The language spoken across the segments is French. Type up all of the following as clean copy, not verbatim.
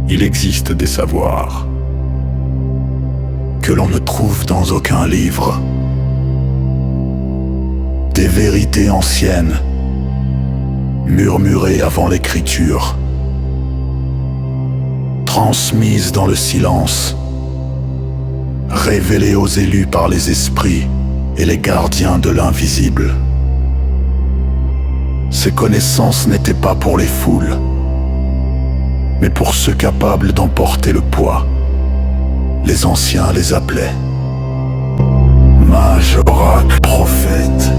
Il existe des savoirs que l'on ne trouve dans aucun livre, des vérités anciennes, murmurées avant l'écriture, transmises dans le silence, révélées aux élus par les esprits et les gardiens de l'invisible. Ces connaissances n'étaient pas pour les foules, mais pour ceux capables d'emporter le poids. Les anciens les appelaient mages, oracles, prophètes.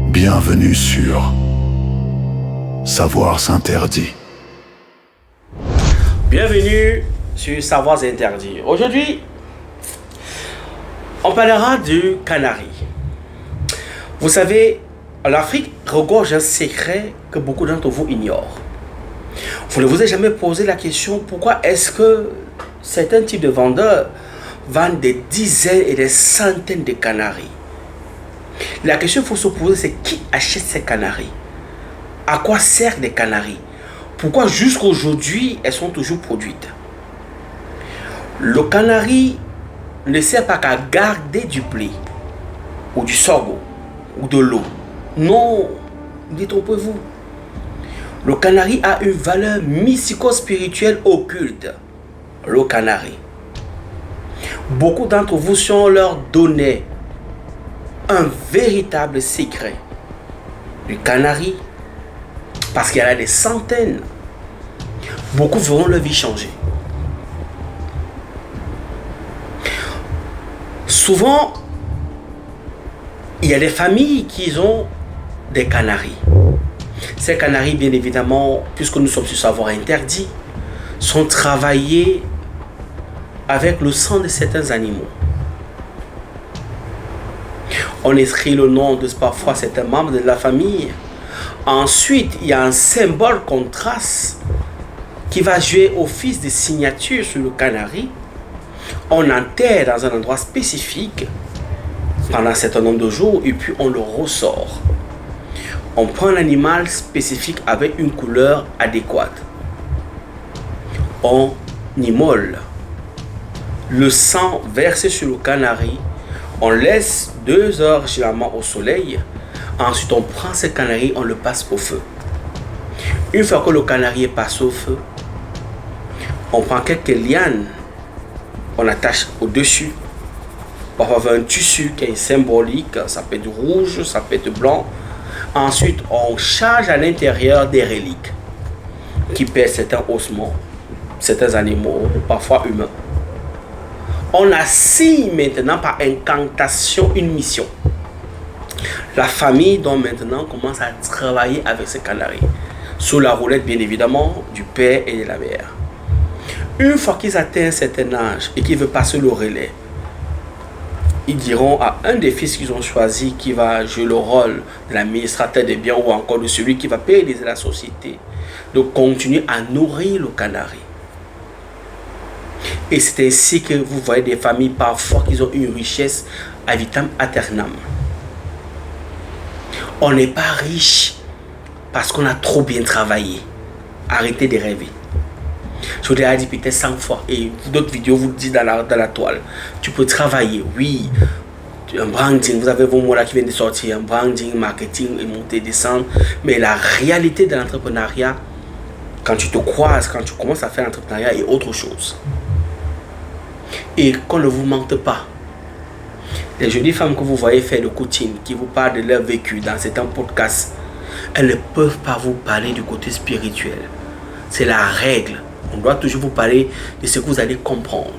Bienvenue sur Savoirs Interdits. Bienvenue sur Savoirs Interdits. Aujourd'hui, on parlera du canari. Vous savez, l'Afrique regorge un secret que beaucoup d'entre vous ignorent. Vous ne vous êtes jamais posé la question pourquoi est-ce que certains types de vendeurs vendent des dizaines et des centaines de canaris. La question qu'il faut se poser, c'est qui achète ces canaris? À quoi servent les canaris? Pourquoi jusqu'à aujourd'hui elles sont toujours produites? Le canari ne sert pas qu'à garder du blé ou du sorgho ou de l'eau. Non, détrompez-vous. Le canari a une valeur mystico-spirituelle occulte. Le canari. Beaucoup d'entre vous, si on leur donnait un véritable secret du canari, parce qu'il y en a des centaines, beaucoup verront leur vie changer. Souvent, il y a des familles qui ont des canaris. Ces canaris, bien évidemment, puisque nous sommes sur Savoir Interdit, sont travaillés avec le sang de certains animaux. On écrit le nom de parfois certains membres de la famille. Ensuite, il y a un symbole qu'on trace qui va jouer office de signature sur le canari. On enterre dans un endroit spécifique pendant un certain nombre de jours et puis on le ressort. On prend un animal spécifique avec une couleur adéquate. On immole le sang versé sur le canari. On laisse 2 heures généralement au soleil. Ensuite, on prend ce canari, on le passe au feu. Une fois que le canari est passé au feu, on prend quelques lianes, on attache au-dessus. On va avoir un tissu qui est symbolique, ça peut être rouge, ça peut être blanc. Ensuite, on charge à l'intérieur des reliques qui pèsent certains ossements, certains animaux, parfois humains. On assigne maintenant par incantation une mission. La famille donc maintenant commence à travailler avec ces canaris, sous la roulette bien évidemment du père et de la mère. Une fois qu'ils atteignent un certain âge et qu'ils veulent passer le relais, ils diront à un des fils qu'ils ont choisi qui va jouer le rôle de l'administrateur des biens ou encore de celui qui va payer la société, de continuer à nourrir le canari. Et c'est ainsi que vous voyez des familles parfois qui ont une richesse à vitam aeternam. On n'est pas riche parce qu'on a trop bien travaillé. Arrêtez de rêver. Je vous l'ai dit peut-être 100 fois et d'autres vidéos vous le disent dans la toile. Tu peux travailler, oui. Un branding, vous avez vos mots là qui viennent de sortir. Un branding, marketing, et monter, descendre. Mais la réalité de l'entrepreneuriat, quand tu te croises, quand tu commences à faire l'entrepreneuriat, est autre chose. Et qu'on ne vous mente pas. Les jolies femmes que vous voyez faire le coaching, qui vous parlent de leur vécu dans certains podcasts, elles ne peuvent pas vous parler du côté spirituel. C'est la règle. On doit toujours vous parler de ce que vous allez comprendre.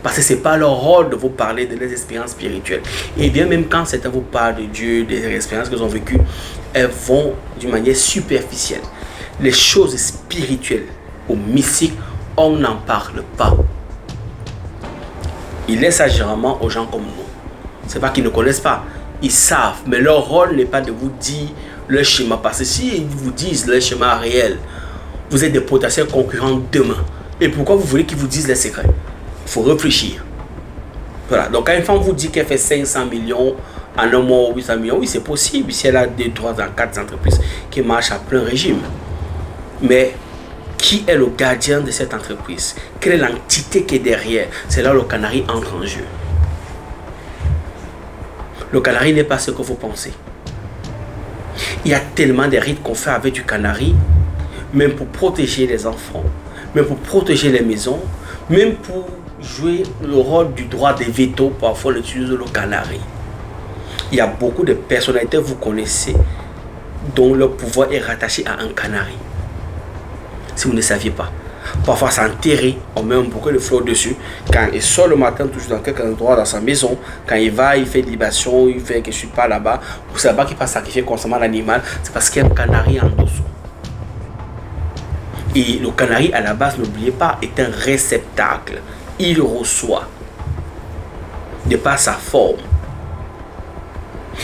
Parce que ce n'est pas leur rôle de vous parler de leurs expériences spirituelles. Et bien même quand certains vous parlent de Dieu, des expériences qu'ils ont vécues, elles vont d'une manière superficielle. Les choses spirituelles ou mystiques, on n'en parle pas. Ils laissent ça généralement aux gens comme nous. Ce n'est pas qu'ils ne connaissent pas. Ils savent. Mais leur rôle n'est pas de vous dire leur schéma. Parce que s'ils vous disent leur schéma réel, vous êtes des potentiels concurrents demain. Et pourquoi vous voulez qu'ils vous disent les secrets? Il faut réfléchir. Voilà. Donc quand une femme vous dit qu'elle fait 500 millions en un mois ou 800 millions, oui c'est possible. Si elle a 2, 3, 4 entreprises qui marchent à plein régime. Mais Qui est le gardien de cette entreprise? Quelle est l'entité qui est derrière? C'est là où le canari entre en jeu. Le canari n'est pas ce que vous pensez. Il y a tellement de rites qu'on fait avec du canari, même pour protéger les enfants, même pour protéger les maisons, même pour jouer le rôle du droit des vétos. Parfois, on utilise le canari. Il y a beaucoup de personnalités que vous connaissez dont le pouvoir est rattaché à un canari. Si vous ne saviez pas. Parfois, c'est enterré, on met un bouquet de fleurs dessus. Quand il sort le matin, toujours dans quelques endroits dans sa maison, quand il va, il fait de libation, il fait que je ne suis pas là-bas, ou c'est là-bas qu'il va sacrifier constamment l'animal, c'est parce qu'il y a un canari en dessous. Et le canari, à la base, n'oubliez pas, est un réceptacle. Il reçoit, de par sa forme.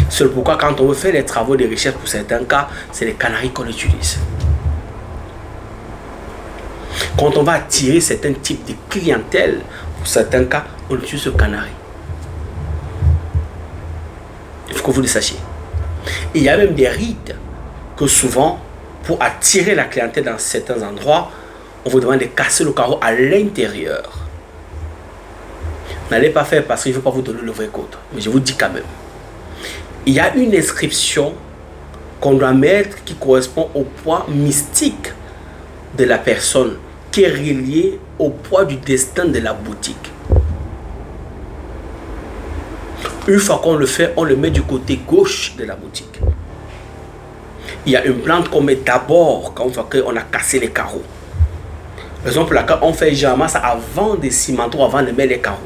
C'est pourquoi quand on veut faire les travaux de recherche pour certains cas, c'est les canaris qu'on utilise. Quand on va attirer certains types de clientèle, pour certains cas, on utilise le canari. Il faut que vous le sachiez. Et il y a même des rites que souvent, pour attirer la clientèle dans certains endroits, on vous demande de casser le carreau à l'intérieur. N'allez pas faire parce qu'il ne veut pas vous donner le vrai code. Mais je vous dis quand même. Il y a une inscription qu'on doit mettre qui correspond au poids mystique de la personne, qui est relié au poids du destin de la boutique. Une fois qu'on le fait, on le met du côté gauche de la boutique. Il y a une plante qu'on met d'abord quand on a cassé les carreaux. Raison pour laquelle on fait généralement ça avant de cimenter, avant de mettre les carreaux.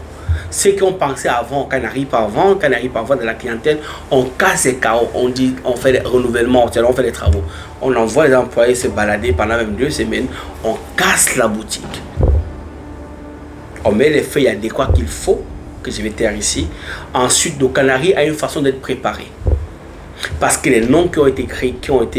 Ceux qui ont pensé avant, quand on arrive avant de la clientèle, on casse les carreaux, on dit, on fait les renouvellements, on fait les travaux. On envoie les employés se balader pendant même 2 semaines, on casse la boutique. On met les feuilles adéquates qu'il faut, que je vais taire ici. Ensuite, le canari a une façon d'être préparé. Parce que les noms qui ont été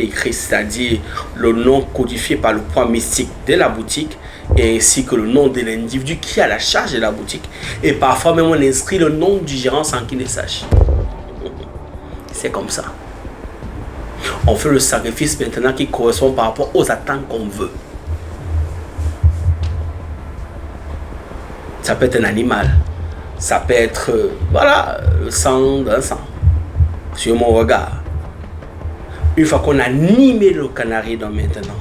écrits, c'est-à-dire le nom codifié par le poids mystique de la boutique, et ainsi que le nom de l'individu qui a la charge de la boutique. Et parfois même on inscrit le nom du gérant sans qu'il ne sache. C'est comme ça. On fait le sacrifice maintenant qui correspond par rapport aux attentes qu'on veut. Ça peut être un animal. Ça peut être, voilà, le sang d'un sang. Sur mon regard. Une fois qu'on a animé le canari dans maintenant,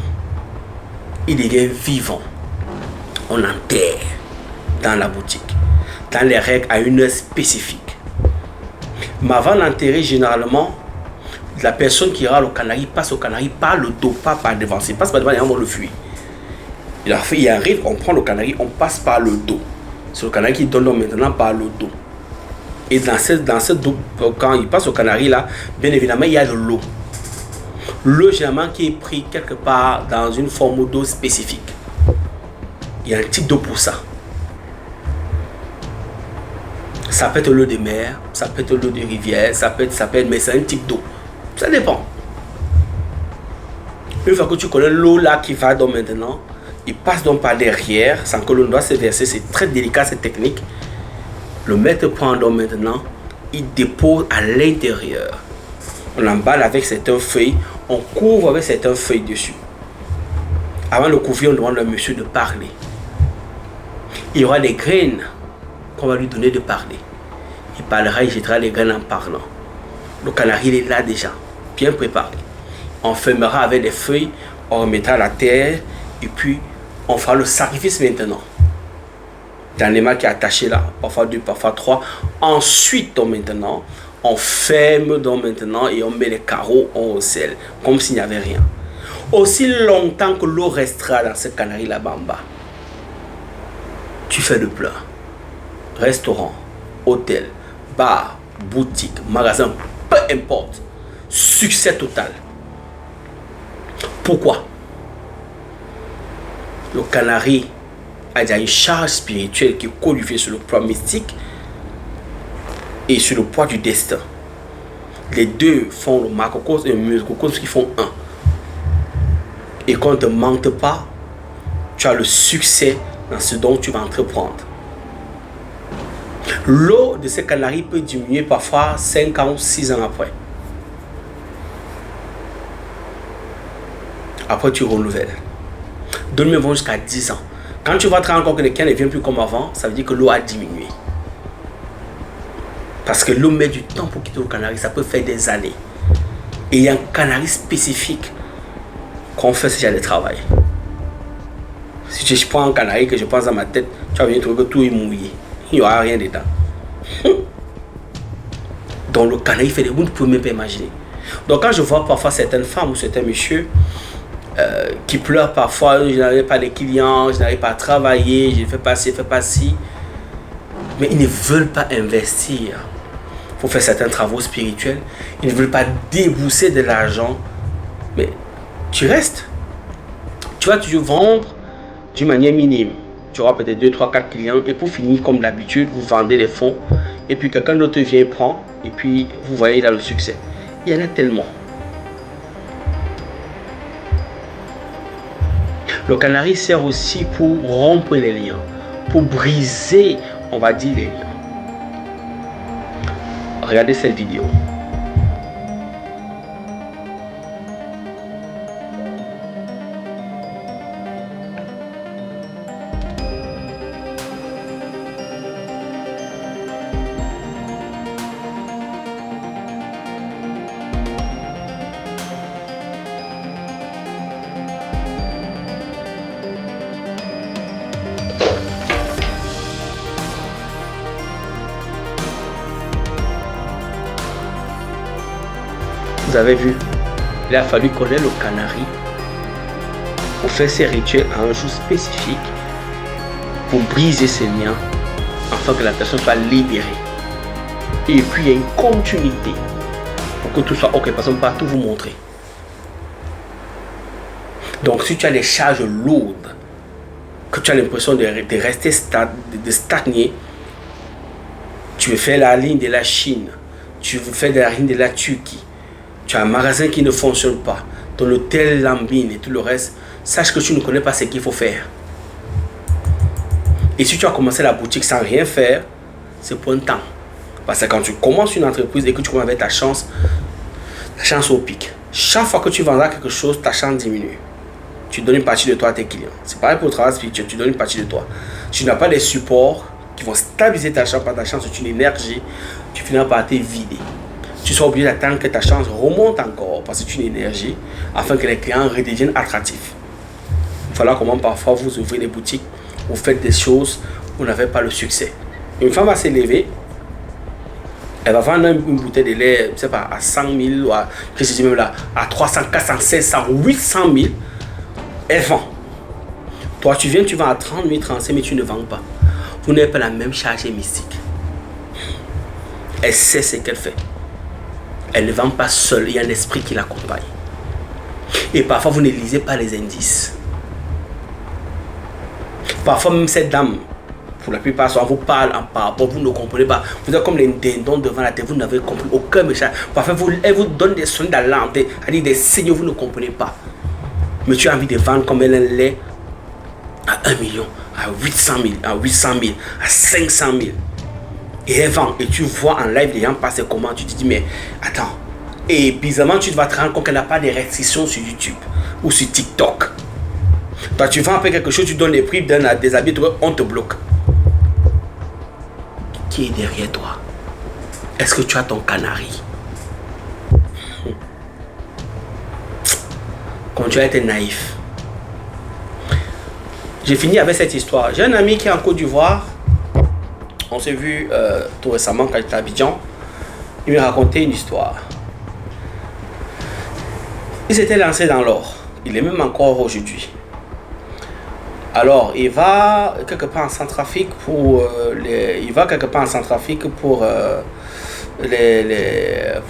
il devient vivant. On enterre dans la boutique, dans les règles à une heure spécifique. Mais avant d'enterrer, généralement, la personne qui ira le canari passe au canari par le dos, pas par devant. Il passe par devant et on le fuit. Il y a un rite, on prend le canari, on passe par le dos. C'est le canari qui donne maintenant par le dos. Et dans ce dos, quand il passe au canari là, bien évidemment, il y a de l'eau. L'eau généralement qui est prise quelque part dans une forme d'eau spécifique. Il y a un type d'eau pour ça. Ça peut être l'eau de mer, ça peut être l'eau de rivière, ça peut être, mais c'est un type d'eau. Ça dépend. Une fois que tu connais l'eau là qui va donc maintenant, il passe donc par derrière sans que l'eau doit se verser. C'est très délicat cette technique. Le maître prend donc maintenant, il dépose à l'intérieur. On emballe avec certaines feuilles, on couvre avec certaines feuilles dessus. Avant de couvrir, on demande au monsieur de parler. Il y aura des graines qu'on va lui donner de parler. Il parlera, il jettera les graines en parlant. Le canari, il est là déjà, bien préparé. On fermera avec des feuilles, on remettra la terre et puis on fera le sacrifice maintenant. L'animal qui est attaché là, parfois 2, parfois 3. Ensuite, donc maintenant, on ferme donc maintenant et on met les carreaux, on recèle, comme s'il n'y avait rien. Aussi longtemps que l'eau restera dans ce canari là-bas en bas, tu fais le plein. Restaurant, hôtel, bar, boutique, magasin, peu importe. Succès total. Pourquoi? Le canari a déjà une charge spirituelle qui est codifiée sur le plan mystique et sur le poids du destin. Les deux font le macrocosme et le microcosme qui font un. Et qu'on ne te mente pas, tu as le succès dans ce dont tu vas entreprendre. L'eau de ces canaris peut diminuer parfois 5 ans ou 6 ans après. Après, tu renouvelles. D'autres même vont jusqu'à 10 ans. Quand tu vas te rendre compte que les cannes ne viennent plus comme avant, ça veut dire que l'eau a diminué. Parce que l'eau met du temps pour quitter le canari, ça peut faire des années. Et il y a un canari spécifique qu'on fait ce genre de travail. Si je prends un canari que je pense dans ma tête, tu vas venir trouver que tout est mouillé. Il n'y aura rien dedans. Donc le canari fait des bouts, vous ne pouvez même pas imaginer. Donc quand je vois parfois certaines femmes ou certains messieurs qui pleurent parfois, je n'arrive pas de clients, je n'arrive pas à travailler, je ne fais pas ci, je ne fais pas ci. Mais ils ne veulent pas investir pour faire certains travaux spirituels. Ils ne veulent pas débourser de l'argent. Mais tu restes. Tu vas toujours vendre d'une manière minime. Tu auras peut-être 2, 3, 4 clients. Et pour finir, comme d'habitude, vous vendez les fonds. Et puis quelqu'un d'autre vient prendre. Et puis vous voyez, il a le succès. Il y en a tellement. Le canari sert aussi pour rompre les liens. Pour briser, on va dire, les liens. Regardez cette vidéo. Vous avez vu, il a fallu connaître le canari pour faire ces rituels à un jour spécifique pour briser ces liens afin que la personne soit libérée. Et puis il y a une continuité pour que tout soit ok, parce qu'on ne peut pas tout vous montrer. Donc si tu as des charges lourdes, que tu as l'impression de rester de stagner, tu veux faire la ligne de la Chine, tu veux faire la ligne de la Turquie, tu as un magasin qui ne fonctionne pas, ton hôtel lambine et tout le reste, sache que tu ne connais pas ce qu'il faut faire. Et si tu as commencé la boutique sans rien faire, c'est pour un temps. Parce que quand tu commences une entreprise et que tu commences avec ta chance au pic. Chaque fois que tu vendras quelque chose, ta chance diminue. Tu donnes une partie de toi à tes clients. C'est pareil pour le travail spirituel, tu donnes une partie de toi. Tu n'as pas des supports qui vont stabiliser ta chance, parce que ta chance est une énergie, tu finiras par te vider. Tu seras obligé d'attendre que ta chance remonte encore, parce que c'est une énergie, afin que les clients redeviennent attractifs. Voilà comment parfois vous ouvrez des boutiques, vous faites des choses, vous n'avez pas le succès. Une femme va s'élever, elle va vendre une bouteille de lait, je ne sais pas, à 100 000, ou à, je dis même là, à 300, 400, 500, 800 000, elle vend. Toi, tu viens, tu vends à 30 000, 35 000, mais tu ne vends pas. Vous n'avez pas la même charge mystique. Elle sait ce qu'elle fait. Elle ne vend pas seule, il y a un esprit qui l'accompagne. Et parfois, vous ne lisez pas les indices. Parfois, même cette dame, pour la plupart, on vous parle en parabole, vous ne comprenez pas. Vous êtes comme les dindons devant la tête, vous n'avez compris aucun message. Parfois, elle vous donne des sons d'alarme, c'est-à-dire des signaux, vous ne comprenez pas. Mais tu as envie de vendre comme elle est lait à 1 million, à 800 000, à 800 000, à 500 000. Et elle vend, et tu vois en live les gens passer comment, tu te dis mais attends. Et bizarrement tu vas te rendre compte qu'elle n'a pas de restrictions sur YouTube ou sur TikTok. Toi tu vends un peu quelque chose, tu donnes les prix d'un déshabillé, on te bloque. Qui est derrière toi? Est-ce que tu as ton canari? Quand tu as été naïf. J'ai fini avec cette histoire. J'ai un ami qui est en Côte d'Ivoire. On s'est vu tout récemment quand j'étais à Abidjan. Il m'a raconté une histoire. Il s'était lancé dans l'or. Il est même encore aujourd'hui. Alors, il va quelque part en Centrafrique pour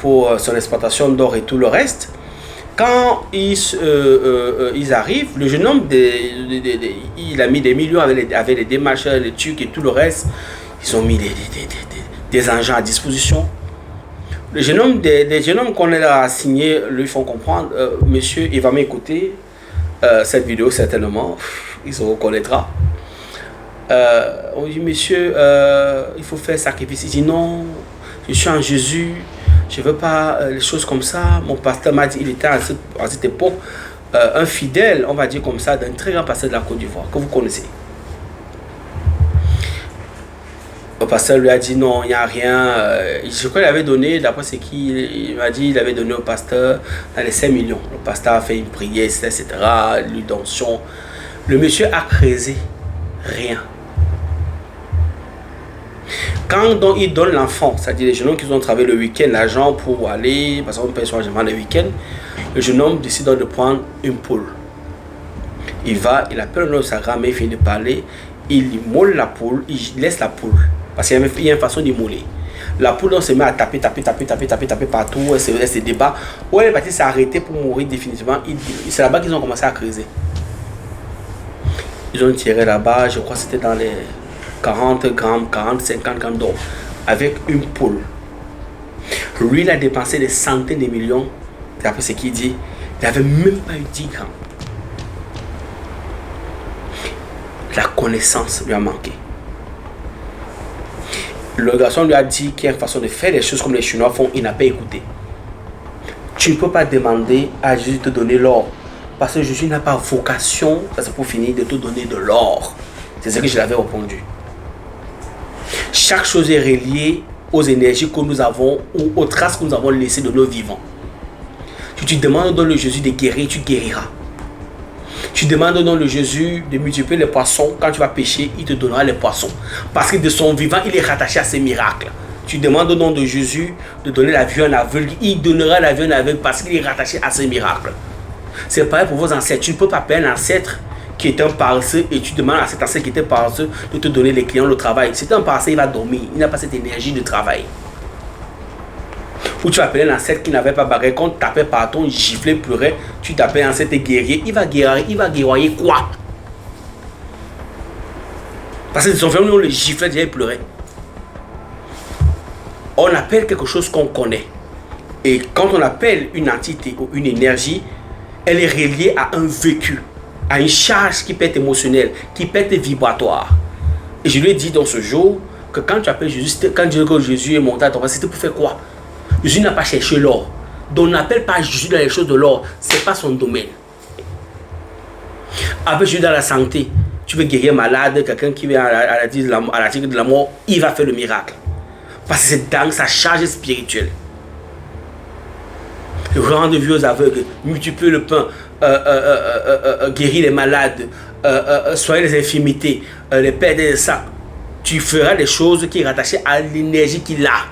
pour son exploitation d'or et tout le reste. Quand ils arrivent, le jeune homme, il a mis des millions avec les démarcheurs, les Turcs et tout le reste. Ils ont mis des engins à disposition. Les jeunes hommes qu'on a assignés lui font comprendre, monsieur, il va m'écouter cette vidéo certainement, il se reconnaîtra. On dit, monsieur, il faut faire sacrifice. Il dit, non, je suis en Jésus, je ne veux pas les choses comme ça. Mon pasteur m'a dit, il était à cette époque, un fidèle, on va dire comme ça, d'un très grand pasteur de la Côte d'Ivoire, que vous connaissez. Le pasteur lui a dit non, il n'y a rien. Je crois qu'il avait donné, d'après ce qu'il m'a dit, il avait donné au pasteur dans les 5 millions. Le pasteur a fait une prière, etc. L'udontion. Le monsieur a creusé rien. Quand donc il donne l'enfant, c'est-à-dire les jeunes hommes qui ont travaillé le week-end, l'argent pour aller, parce qu'on paye son argent le week-end, le jeune homme décide donc de prendre une poule. Il va, il appelle le nom de sa grand-mère, il finit de parler, il molle la poule, il laisse la poule. Parce qu'il y a une façon d'immoler. La poule donc, se met à taper partout, elle se débat. Où elle est partie s'arrêter pour mourir définitivement. C'est là-bas qu'ils ont commencé à creuser. Ils ont tiré là-bas, je crois que c'était dans les 40 grammes, 40, 50 grammes d'or. Avec une poule. Lui, il a dépensé des centaines de millions. D'après ce qu'il dit, il n'avait même pas eu 10 grammes. La connaissance lui a manqué. Le garçon lui a dit qu'il y a une façon de faire les choses comme les Chinois font, il n'a pas écouté. Tu ne peux pas demander à Jésus de te donner l'or. Parce que Jésus n'a pas vocation, ça c'est pour finir, de te donner de l'or. C'est ce que je l'avais répondu. Chaque chose est reliée aux énergies que nous avons ou aux traces que nous avons laissées de nos vivants. Si tu demandes au nom de Jésus de guérir, tu guériras. Tu demandes au nom de Jésus de multiplier les poissons. Quand tu vas pêcher, il te donnera les poissons. Parce que de son vivant, il est rattaché à ces miracles. Tu demandes au nom de Jésus de donner la vue à un aveugle. Il donnera la vue à un aveugle parce qu'il est rattaché à ces miracles. C'est pareil pour vos ancêtres. Tu ne peux pas payer un ancêtre qui est un paresseux et tu demandes à cet ancêtre qui était paresseux de te donner les clients, le travail. C'est un paresseux, il va dormir. Il n'a pas cette énergie de travail. Ou tu appelles un ancêtre qui n'avait pas bagarre, quand tu tapais partout, il giflait, pleurait, tu t'appelles un ancêtre guerrier, il va guerroyer quoi? Parce que son frère, nous, le giflait, déjà il pleurait. On appelle quelque chose qu'on connaît. Et quand on appelle une entité ou une énergie, elle est reliée à un vécu, à une charge qui peut être émotionnelle, qui peut être vibratoire. Et je lui ai dit dans ce jour que quand tu appelles Jésus, quand Jésus est monté à ton bras, c'était pour faire quoi? Jésus n'a pas cherché l'or. Donc n'appelle pas Jésus dans les choses de l'or. Ce n'est pas son domaine. Appelle Jésus dans la santé. Tu veux guérir malade, quelqu'un qui vient à la tigre de la mort, il va faire le miracle. Parce que c'est dans sa charge spirituelle. Rendre vieux aux aveugles, multiplier le pain, guérir les malades, soigner les infirmités, les perdre de sang. Tu feras des choses qui sont rattachées à l'énergie qu'il a.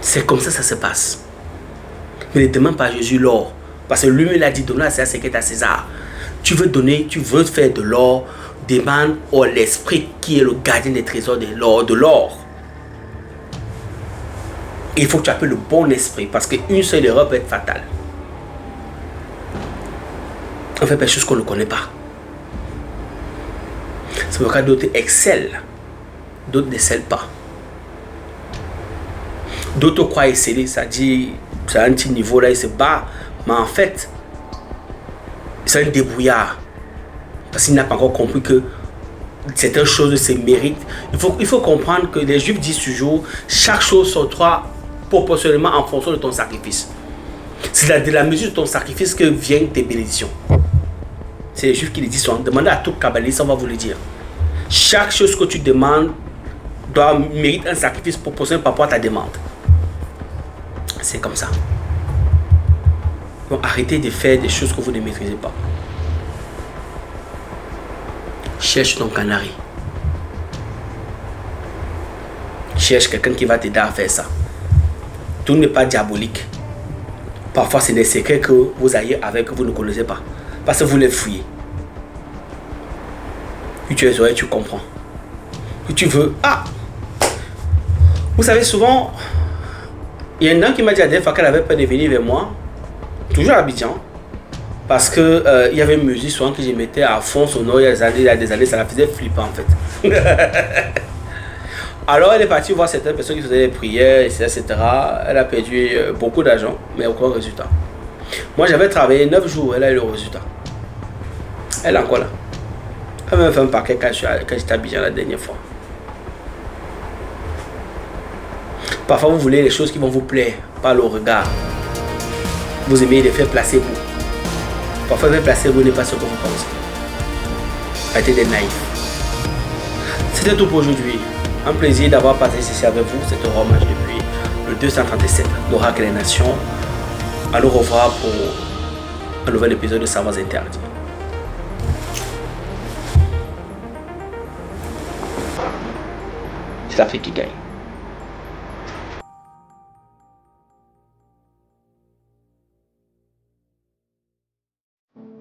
C'est comme ça que ça se passe. Mais ne demande pas à Jésus l'or. Parce que lui-même a dit, donne à César ce qui est à César. Tu veux donner, tu veux faire de l'or, demande au l'esprit qui est le gardien des trésors de l'or. Il faut que tu appelles le bon esprit. Parce qu'une seule erreur peut être fatale. On fait des choses qu'on ne connaît pas. C'est pourquoi d'autres excellent. D'autres n'excellent pas. D'autres croient exceller, ça dit, c'est un petit niveau là, il se bat. Mais en fait, c'est un débrouillard. Parce qu'il n'a pas encore compris que certaines choses se méritent. Il faut comprendre que les Juifs disent toujours, chaque chose sortira proportionnellement en fonction de ton sacrifice. C'est de la mesure de ton sacrifice que viennent tes bénédictions. C'est les Juifs qui le disent souvent. Demandez à tout kabbaliste, on va vous le dire. Chaque chose que tu demandes doit mériter un sacrifice proportionnel par rapport à ta demande. C'est comme ça. Donc arrêtez de faire des choses que vous ne maîtrisez pas. Cherche ton canari. Cherche quelqu'un qui va t'aider à faire ça. Tout n'est pas diabolique. Parfois, c'est des secrets que vous ayez avec que vous ne connaissez pas. Parce que vous les fouillez. Puis tu les oreilles, tu comprends. Puis tu veux. Ah! Vous savez, souvent, il y a une dame qui m'a dit la dernière fois qu'elle avait peur de venir vers moi, toujours à Abidjan, parce que il y avait une musique souvent que je mettais à fond sonore il y a des années, ça la faisait flipper en fait. Alors elle est partie voir certaines personnes qui faisaient des prières, etc. Elle a perdu beaucoup d'argent, mais aucun résultat. Moi j'avais travaillé 9 jours, elle a eu le résultat. Elle est encore là. Elle m'a fait un paquet quand j'étais à Abidjan la dernière fois. Parfois vous voulez les choses qui vont vous plaire, pas le regard. Vous aimez les faire placebo. Parfois, les placebo n'est pas ce que vous pensez. Arrêtez d'être naïf. C'était tout pour aujourd'hui. Un plaisir d'avoir passé ceci avec vous. C'était Romain depuis le 237 d'Oracle des Nations. À nous revoir pour un nouvel épisode de Savoirs Interdits. C'est l'Afrique qui gagne.